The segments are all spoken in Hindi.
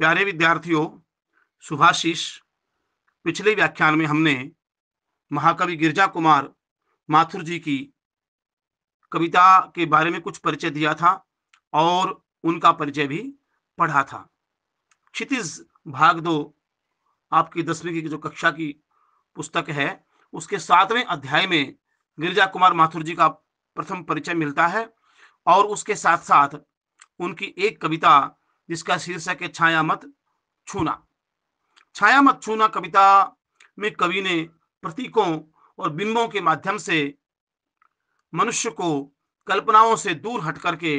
प्यारे विद्यार्थियों, शुभाशीष। पिछले व्याख्यान में हमने महाकवि गिरजा कुमार माथुर जी की कविता के बारे में कुछ परिचय दिया था और उनका परिचय भी पढ़ा था। क्षितिज भाग 2 आपकी 10वीं की जो कक्षा की पुस्तक है, उसके 7वें अध्याय में गिरजा कुमार माथुर जी का प्रथम परिचय मिलता है और उसके साथ-साथ उनकी एक कविता जिसका शीर्षक है छाया मत छूना। छाया मत छूना कविता में कवि ने प्रतीकों और बिंबों के माध्यम से मनुष्य को कल्पनाओं से दूर हट करके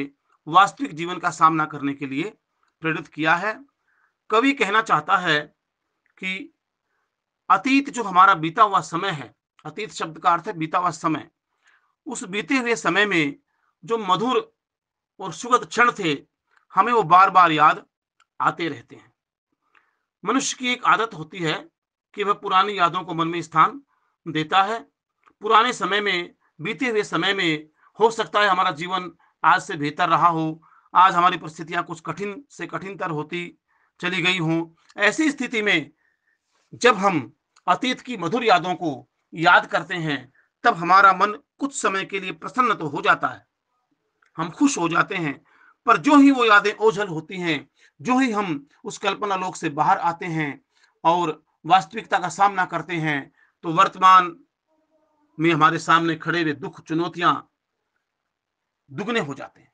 वास्तविक जीवन का सामना करने के लिए प्रेरित किया है। कवि कहना चाहता है कि अतीत जो हमारा बीता हुआ समय है, अतीत शब्द का अर्थ है बीता हुआ समय। उस बीते हुए समय में जो मधुर और सुखद क्षण थे, हमें वो बार-बार याद आते रहते हैं। मनुष्य की एक आदत होती है कि वह पुरानी यादों को मन में स्थान देता है। पुराने समय में, बीते हुए समय में हो सकता है हमारा जीवन आज से बेहतर रहा हो, आज हमारी परिस्थितियाँ कुछ कठिन से कठिनतर होती चली गई हों। ऐसी स्थिति में जब हम अतीत की मधुर यादों को याद करते हैं, तब हमारा मन कुछ समय के लिए प्रसन्न तो हो जाता है, हम खुश हो जाते हैं, पर जो ही वो यादें ओझल होती हैं, जो ही हम उस कल्पना लोक से बाहर आते हैं और वास्तविकता का सामना करते हैं, तो वर्तमान में हमारे सामने खड़े हुए दुख, चुनौतियाँ दुगने हो जाते हैं।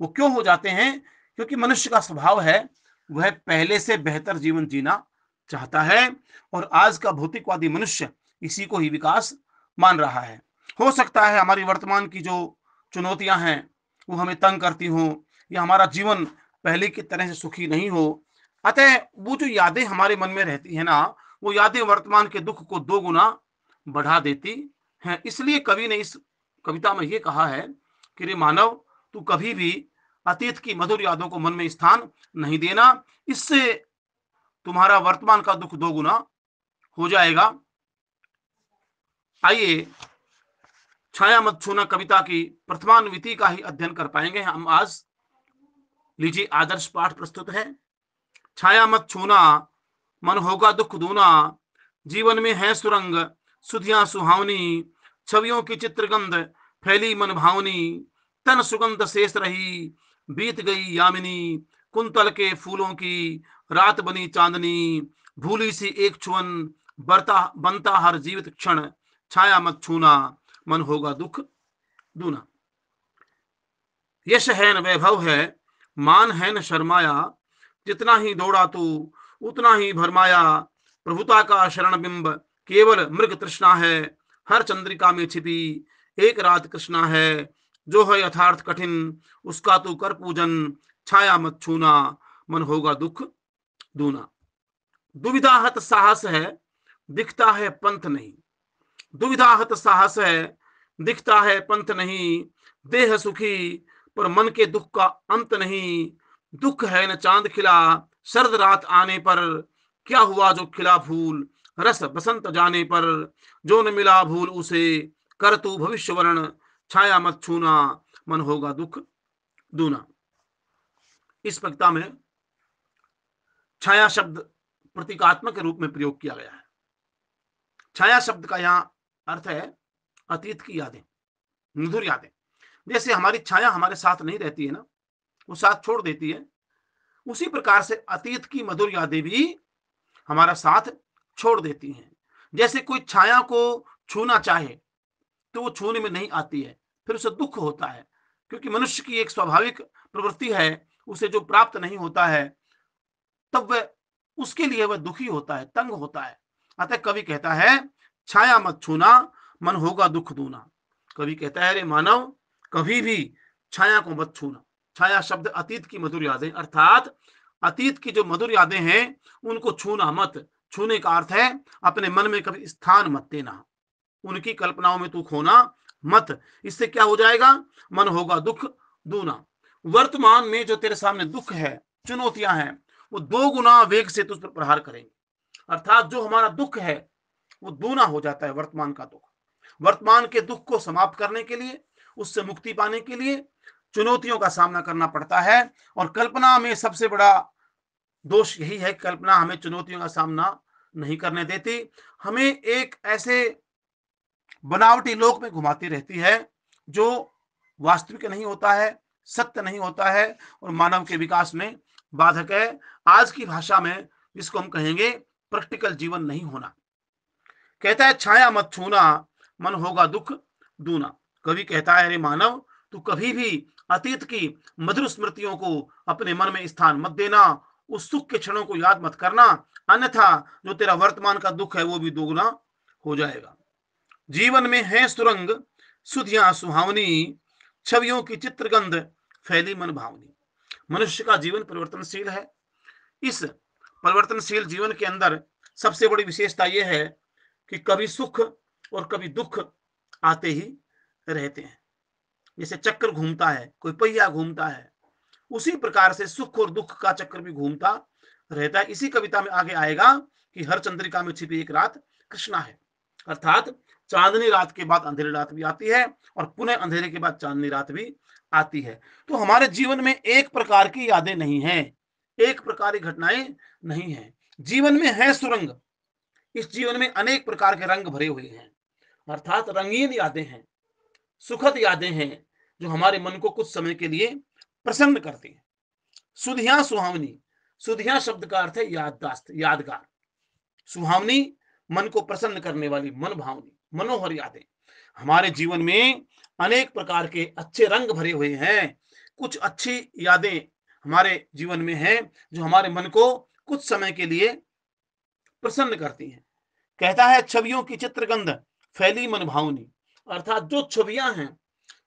वो क्यों हो जाते हैं? क्योंकि मनुष्य का स्वभाव है, वह पहले से बेहतर जीवन जीना चाहता है और आज का भौतिकवादी मनुष्य इसी को ही विकास मान रहा है। हो सकता है हमारी वर्तमान की जो चुनौतियाँ हैं, वो हमें तंग करती हों या हमारा जीवन पहले की तरह से सुखी नहीं हो। अतः वो जो यादें हमारे मन में रहती हैं ना, वो यादें वर्तमान के दुःख को 2 गुना बढ़ा देती हैं। इसलिए कवि ने इस कविता में ये कहा है कि रे मानव, तू कभी भी अतीत की मधुर यादों को मन में स्थान नहीं देना, इससे तुम्हारा वर्तमान का दुःख 2 गुना हो जाएगा। आइए छाया मत छूना कविता की प्रथमान्विति का ही अध्ययन कर पाएंगे हम आज। लीजिए आदर्श पाठ प्रस्तुत है। छाया मत छूना मन होगा दुःख दूना, जीवन में है सुरंग सुधियां सुहावनी, छवियों की चित्रगंध फैली मन भावनी, तन सुगंध शेष रही बीत गई यामिनी, कुंतल के फूलों की रात बनी चांदनी, भूली सी एक छुअन बरता बनता हर जीवित क्षण, छाया मत छूना मन होगा दुःख दूना। यश है न वैभव है, मान है न शर्माया, जितना ही दौड़ा तू उतना ही भरमाया, प्रभुता का शरण बिंब केवल मृग तृष्णा है, हर चंद्रिका में छिपी एक रात कृष्णा है, जो है यथार्थ कठिन उसका तू कर पूजन, छाया मत छूना मन होगा दुःख दूना। दुविधाहत साहस है, दिखता है पंथ नहीं, दुविधाहत साहस है, दिखता है पंथ नहीं, देह सुखी पर मन के दुख का अंत नहीं, दुख है न चांद खिला सर्द रात आने पर, क्या हुआ जो खिला फूल रस बसंत जाने पर, जो न मिला भूल उसे कर तू भविष्य वर्ण, छाया मत छूना मन होगा दुख दूना। इस कविता में छाया शब्द प्रतीकात्मक के रूप में प्रयोग किया गया है। छाया शब्द का यहाँ अर्थ है अतीत की यादें, मधुर यादें। जैसे हमारी छाया हमारे साथ नहीं रहती है ना, वो साथ छोड़ देती है, उसी प्रकार से अतीत की मधुर यादें भी हमारा साथ छोड़ देती हैं। जैसे कोई छाया को छूना चाहे तो वो छूने में नहीं आती है, फिर उसे दुख होता है, क्योंकि मनुष्य की एक स्वाभाविक प्रवृत्ति है, उसे जो प्राप्त नहीं होता है तब वह उसके लिए वह दुखी होता है, तंग होता है। अतः कवि कहता है छाया मत छूना मन होगा दुख दूना। कवि कहता है रे मानव, कभी भी छाया को मत छूना। छाया शब्द अतीत की मधुर यादें, अर्थात अतीत की जो मधुर यादें हैं उनको छूना मत। छूने का अर्थ है अपने मन में कभी स्थान मत देना, उनकी कल्पनाओं में तू खोना मत। इससे क्या हो जाएगा? मन होगा दुख दूना। वर्तमान में जो तेरे सामने दुख है, चुनौतियां हैं, वो 2 गुना वेग से तुझ पर प्रहार करेंगे। अर्थात जो हमारा दुख है वो दूना हो जाता है। वर्तमान का दुख, वर्तमान के दुख को समाप्त करने के लिए, उससे मुक्ति पाने के लिए चुनौतियों का सामना करना पड़ता है। और कल्पना में सबसे बड़ा दोष यही है कि कल्पना हमें चुनौतियों का सामना नहीं करने देती, हमें एक ऐसे बनावटी लोक में घुमाती रहती है जो वास्तविक नहीं होता है, सत्य नहीं होता है और मानव के विकास में बाधक है। आज की भाषा में जिसको हम कहेंगे प्रैक्टिकल जीवन नहीं होना। कहता है छाया मत छूना, मन होगा दुख दूना। कवि कहता है अरे मानव, तू कभी भी अतीत की मधुर स्मृतियों को अपने मन में स्थान मत देना, उस सुख के क्षणों को याद मत करना, अन्यथा जो तेरा वर्तमान का दुख है वो भी दोगुना हो जाएगा। जीवन में है सुरंग सुधियां सुहावनी, छवियों की चित्रगंध फैली मन भावनी। मनुष्य का जीवन परिवर्तनशील है। इस परिवर्तनशील जीवन के अंदर सबसे बड़ी विशेषता यह है कि कभी सुख और कभी दुख आते ही रहते हैं। जैसे चक्कर घूमता है, कोई पहिया घूमता है, उसी प्रकार से सुख और दुख का चक्कर भी घूमता रहता है। इसी कविता में आगे आएगा कि हर चंद्रिका में छिपी एक रात कृष्णा है, अर्थात चांदनी रात के बाद अंधेरी रात भी आती है और पुनः अंधेरे के बाद चांदनी रात भी आती है। तो हमारे जीवन में एक प्रकार की यादें नहीं है, एक प्रकार की घटनाएं नहीं है। जीवन में है सुरंग, इस जीवन में अनेक प्रकार के रंग भरे हुए हैं, अर्थात रंगीन यादें हैं, सुखद यादें हैं जो हमारे मन को कुछ समय के लिए प्रसन्न करती हैं। सुधियां सुहावनी, सुधियां शब्द का अर्थ है याददाश्त, यादगार। सुहावनी मन को प्रसन्न करने वाली, मन भावनी, मनोहर यादें। हमारे जीवन में अनेक प्रकार के अच्छे रंग भरे हुए हैं। कुछ अच्छी यादें हमारे जीवन में हैं जो हमारे मन को कुछ समय के लिए प्रसन्न करती हैं। कहता है छवियों की चित्रगंध फैली मन भावनी, अर्थात जो छवियां हैं,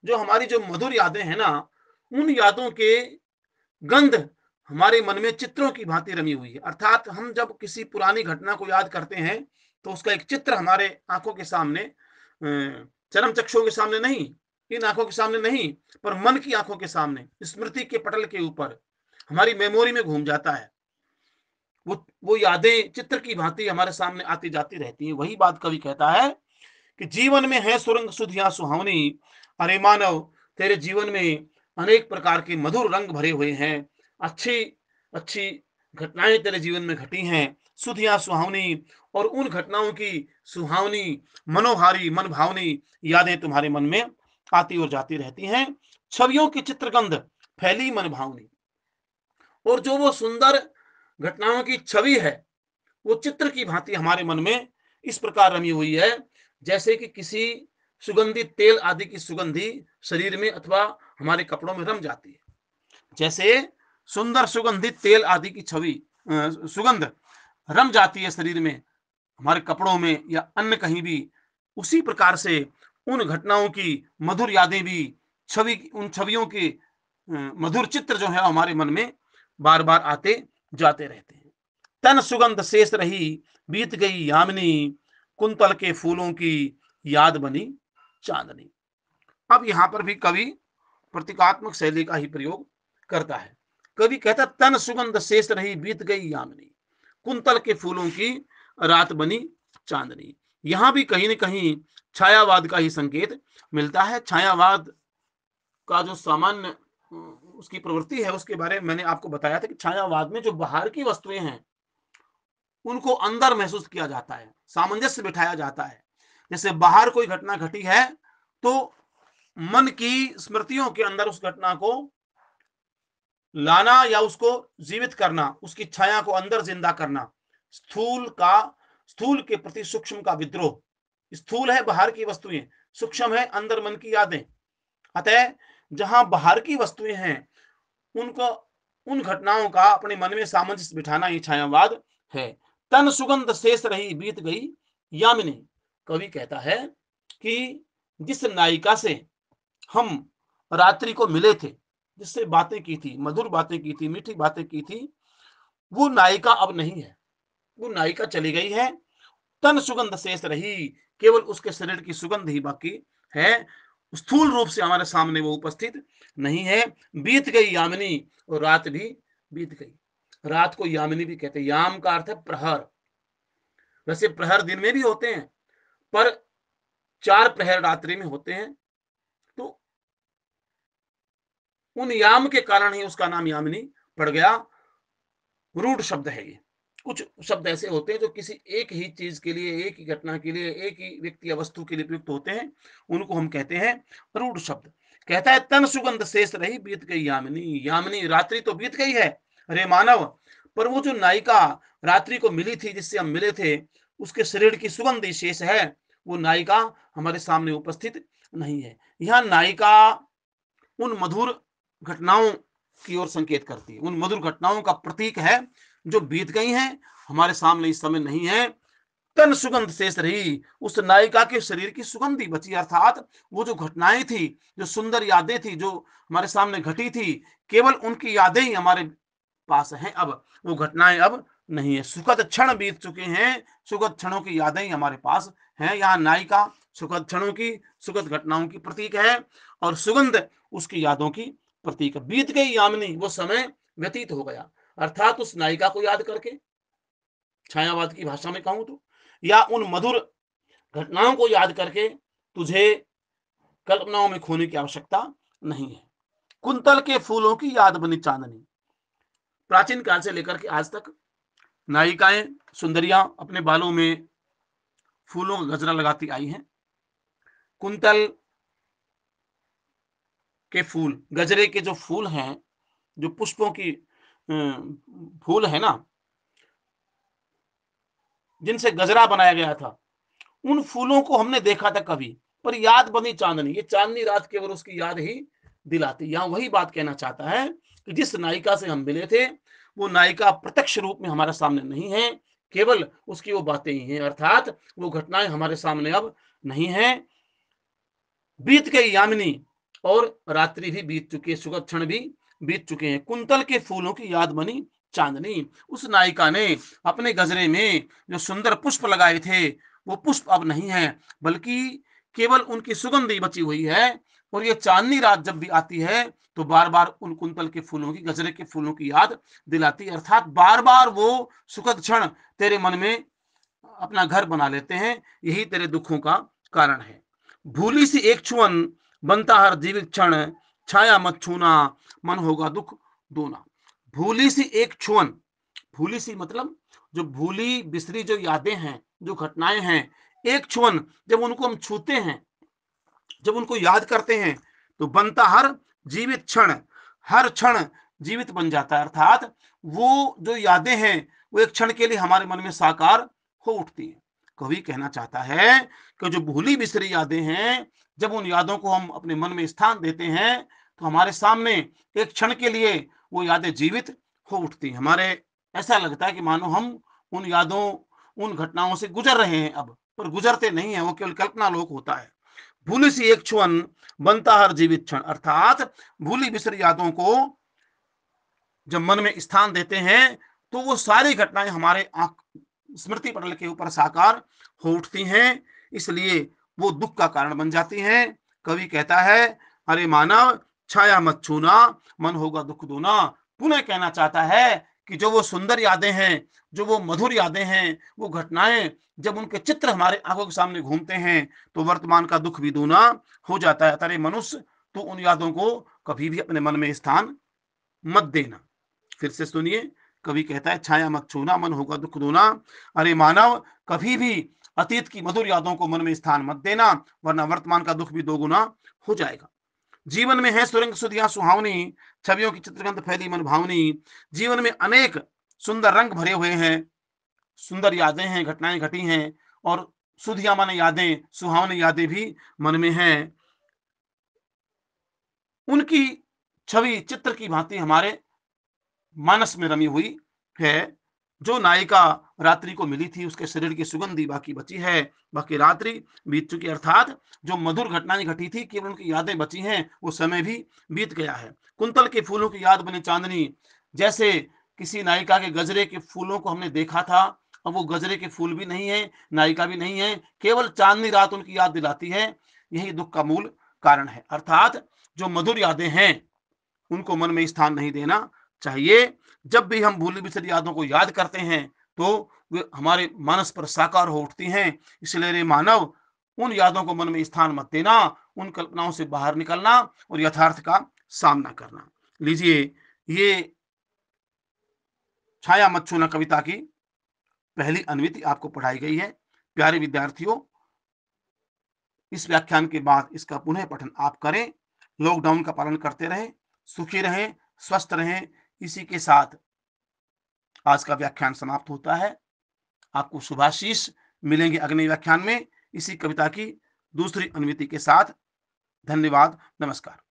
जो हमारी जो मधुर यादें हैं ना, उन यादों के गंध हमारे मन में चित्रों की भांति रमी हुई है। अर्थात हम जब किसी पुरानी घटना को याद करते हैं तो उसका एक चित्र हमारे आंखों के सामने, चरम चक्षुओं के सामने नहीं, इन आंखों के सामने नहीं, पर मन की आंखों के सामने, स्मृति के पटल के ऊपर हमारी मेमोरी में घूम जाता है। वो यादें चित्र की भांति हमारे सामने आती जाती रहती हैं। वही बात कवि कहता है कि जीवन में है सुरंग सुधियां सुहावनी। अरे मानव, तेरे जीवन में अनेक प्रकार के मधुर रंग भरे हुए हैं, अच्छी अच्छी घटनाएं तेरे जीवन में घटी हैं, सुधियां सुहावनी, और उन घटनाओं की सुहावनी, मनोहारी, मन भावनी यादें तुम्हारे मन में आती और जाती रहती हैं। छवियों की चित्रगंध फैली मन भावनी, और जो वो सुंदर घटनाओं की छवि है वो चित्र की भांति हमारे मन में इस प्रकार रमी हुई है जैसे कि किसी सुगंधित तेल आदि की सुगंधी शरीर में अथवा हमारे कपड़ों में रम जाती है। जैसे सुंदर सुगंधित तेल आदि की छवि, सुगंध रम जाती है शरीर में, हमारे कपड़ों में या अन्य कहीं भी, उसी प्रकार से उन घटनाओं की मधुर यादें भी, छवि, उन छवियों के मधुर चित्र जो है हमारे मन में बार बार आते जाते रहते हैं। तन सुगंध शेष रही बीत गई यामिनी, कुंतल के फूलों की याद बनी चांदनी। अब यहां पर भी कवि प्रतीकात्मक शैली का ही प्रयोग करता है। कवि कहता तन सुगंध शेष रही बीत गई यामिनी, कुंतल के फूलों की रात बनी चांदनी। यहां भी कहीं न कहीं छायावाद का ही संकेत मिलता है। छायावाद का जो सामान्य उसकी प्रवृत्ति है उसके बारे में मैंने आपको बताया था कि छायावाद में जो बाहर की वस्तुएं हैं उनको अंदर महसूस किया जाता है, सामंजस्य बिठाया जाता है। जैसे बाहर कोई घटना घटी है तो मन की स्मृतियों के अंदर उस घटना को लाना या उसको जीवित करना, उसकी छाया को अंदर जिंदा करना, स्थूल के प्रति सूक्ष्म का विद्रोह। स्थूल है बाहर की वस्तुएं, सूक्ष्म है अंदर मन की यादें। अतः जहां बाहर की वस्तुएं हैं उनको, उन घटनाओं का अपने मन में सामंजस्य बिठाना ही छायावाद है। तन सुगंध शेष रही बीत गई यामिनी। कवि कहता है कि जिस नायिका से हम रात्रि को मिले थे, जिससे बातें की थी, मधुर बातें की थी, मीठी बातें की थी, वो नायिका अब नहीं है, वो नायिका चली गई है। तन सुगंध शेष रही, केवल उसके शरीर की सुगंध ही बाकी है, स्थूल रूप से हमारे सामने वो उपस्थित नहीं है। बीत गई यामिनी, और रात भी बीत गई। रात को यामिनी भी कहते हैं। याम का अर्थ है प्रहर। वैसे प्रहर दिन में भी होते हैं पर 4 प्रहर रात्रि में होते हैं, तो उन याम के कारण ही उसका नाम यामिनी पड़ गया। रूढ़ शब्द है ये। कुछ शब्द ऐसे होते हैं जो किसी एक ही चीज के लिए, एक ही घटना के लिए, एक ही व्यक्ति या वस्तु के लिए प्रयुक्त होते हैं, उनको हम कहते हैं रूढ़ शब्द। कहता है तन सुगंध शेष रही बीत गई यामिनी। यामिनी रात्रि तो बीत गई है अरे मानव, पर वो जो नायिका रात्रि को मिली थी, जिससे हम मिले थे, उसके शरीर की सुगंध ही शेष है। वो नायिका हमारे सामने उपस्थित नहीं है। यह नायिका उन मधुर घटनाओं की ओर संकेत करती है, उन मधुर घटनाओं का प्रतीक है जो बीत गई हैं, हमारे सामने इस समय नहीं है। तन सुगंध शेष रही, उस नायिका के शरीर की सुगंध ही बची, अर्थात वो जो घटनाएं थी, जो सुंदर यादें थी, जो हमारे सामने घटी थी, केवल उनकी यादें ही हमारे पास हैं। अब वो घटनाएं अब नहीं है, सुखद क्षण बीत चुके हैं, सुखद क्षणों की यादें ही हमारे पास हैं। यहाँ नायिका सुखद क्षणों की, सुखद घटनाओं की प्रतीक है, और सुगंध उसकी यादों की प्रतीक है। बीत गई यामिनी, वो समय व्यतीत हो गया, अर्थात उस नायिका को याद करके, छायावाद की भाषा में कहूं तो, या उन मधुर घटनाओं को याद करके तुझे कल्पनाओं में खोने की आवश्यकता नहीं है। कुंतल के फूलों की याद बनी चांदनी। प्राचीन काल से लेकर के आज तक नायिकाएं, सुंदरियां अपने बालों में फूलों का गजरा लगाती आई हैं। कुंतल के फूल, गजरे के जो फूल हैं, जो पुष्पों की फूल है ना, जिनसे गजरा बनाया गया था, उन फूलों को हमने देखा था कभी, पर याद बनी चांदनी, ये चांदनी रात केवल उसकी याद ही दिलाती। यहां वही बात कहना चाहता है कि जिस नायिका से हम मिले थे, वो नायिका प्रत्यक्ष रूप में हमारे सामने नहीं है, केवल उसकी वो बातें ही हैं, अर्थात वो घटनाएं हमारे सामने अब नहीं है। बीत गई यामिनी, और रात्रि भी बीत चुकी है, सुखद क्षण भी बीत चुके हैं। कुंतल के फूलों की याद बनी चांदनी। उस नायिका ने अपने गजरे में जो सुंदर पुष्प लगाए थे, वो पुष्प अब नहीं है, बल्कि केवल उनकी सुगंध ही बची हुई है। और ये चांदनी रात जब भी आती है, तो बार बार उन कुंतल के फूलों की, गजरे के फूलों की याद दिलाती है, अर्थात बार बार वो सुखद क्षण तेरे मन में अपना घर बना लेते हैं। यही तेरे दुखों का कारण है। भूली सी एक छुअन बनता हर जीवित क्षण, छाया मत छूना मन होगा दुख दोना। भूली सी एक छुअन, भूली सी मतलब जो भूली बिसरी जो यादें हैं, जो घटनाएं हैं, एक छुअन जब उनको हम छूते हैं, जब उनको याद करते हैं, तो बनता हर जीवित क्षण, हर क्षण जीवित बन जाता है, अर्थात वो जो यादें हैं, वो एक क्षण के लिए हमारे मन में साकार हो उठती है। कवि कहना चाहता है कि जो भूली बिसरी यादें हैं, जब उन यादों को हम अपने मन में स्थान देते हैं, तो हमारे सामने एक क्षण के लिए वो यादें जीवित हो उठती हैं। हमारे ऐसा लगता है कि मानो हम उन यादों, उन घटनाओं से गुजर रहे हैं अब, पर गुजरते नहीं है, वो केवल कल्पना लोक होता है। भूली सी एक क्षण बनता हर जीवित क्षण, अर्थात भूली बिसरी यादों को जब मन में स्थान देते हैं, तो वो सारी घटनाएं हमारे आंख स्मृति पटल के ऊपर साकार हो उठती हैं, इसलिए वो दुख का कारण बन जाती हैं। कवि कहता है अरे मानव, छाया मत छूना मन होगा दुख दोना। पुनः कहना चाहता है कि जो वो सुंदर यादें हैं, जो वो मधुर यादें हैं, वो घटनाएं जब उनके चित्र हमारे आंखों के सामने घूमते हैं, तो वर्तमान का दुख भी दूना हो जाता है। अरे मनुष्य, तू उन यादों को कभी भी अपने मन में स्थान मत देना। फिर से सुनिए, कवि कहता है छाया मत छूना मन होगा दुख दोना। अरे मानव, कभी भी अतीत की मधुर यादों को मन में स्थान मत देना, वरना वर्तमान का दुख भी दोगुना हो जाएगा। जीवन में है सुरंग सुधियां सुहावनी, छवियों की चित्रगंध फैली मन भावनी। जीवन में अनेक सुंदर रंग भरे हुए हैं, सुंदर यादें हैं, घटनाएं घटी हैं, और सुधिया माने यादें, सुहावनी यादें भी मन में हैं। उनकी छवि चित्र की भांति हमारे मानस में रमी हुई है। जो नायिका रात्रि को मिली थी, उसके शरीर की सुगंधी बाकी बची है, बाकी रात्रि बीत चुकी, अर्थात जो मधुर घटनाएं घटी थी, केवल उनकी यादें बची हैं, वो समय भी बीत गया है। कुंतल के फूलों की याद बनी चांदनी, जैसे किसी नायिका के गजरे के फूलों को हमने देखा था, अब वो गजरे के फूल भी नहीं है, नायिका भी नहीं है, केवल चांदनी रात उनकी याद दिलाती है। यही दुख का मूल कारण है, अर्थात जो मधुर यादें हैं, उनको मन में स्थान नहीं देना चाहिए। जब भी हम भूली बिसरी यादों को याद करते हैं, तो वे हमारे मानस पर साकार हो उठती हैं। इसलिए रे मानव, उन यादों को मन में स्थान मत देना, उन कल्पनाओं से बाहर निकलना और यथार्थ का सामना करना। लीजिए, ये छाया मत छूना कविता की पहली अनुवृत्ति आपको पढ़ाई गई है। प्यारे विद्यार्थियों, इस व्याख्यान के बाद इसका पुनः पठन आप करें। लॉकडाउन का पालन करते रहें, सुखी रहें, स्वस्थ रहें। इसी के साथ आज का व्याख्यान समाप्त होता है। आपको शुभाशीष। मिलेंगे अगले व्याख्यान में इसी कविता की दूसरी अनुवृत्ति के साथ। धन्यवाद। नमस्कार।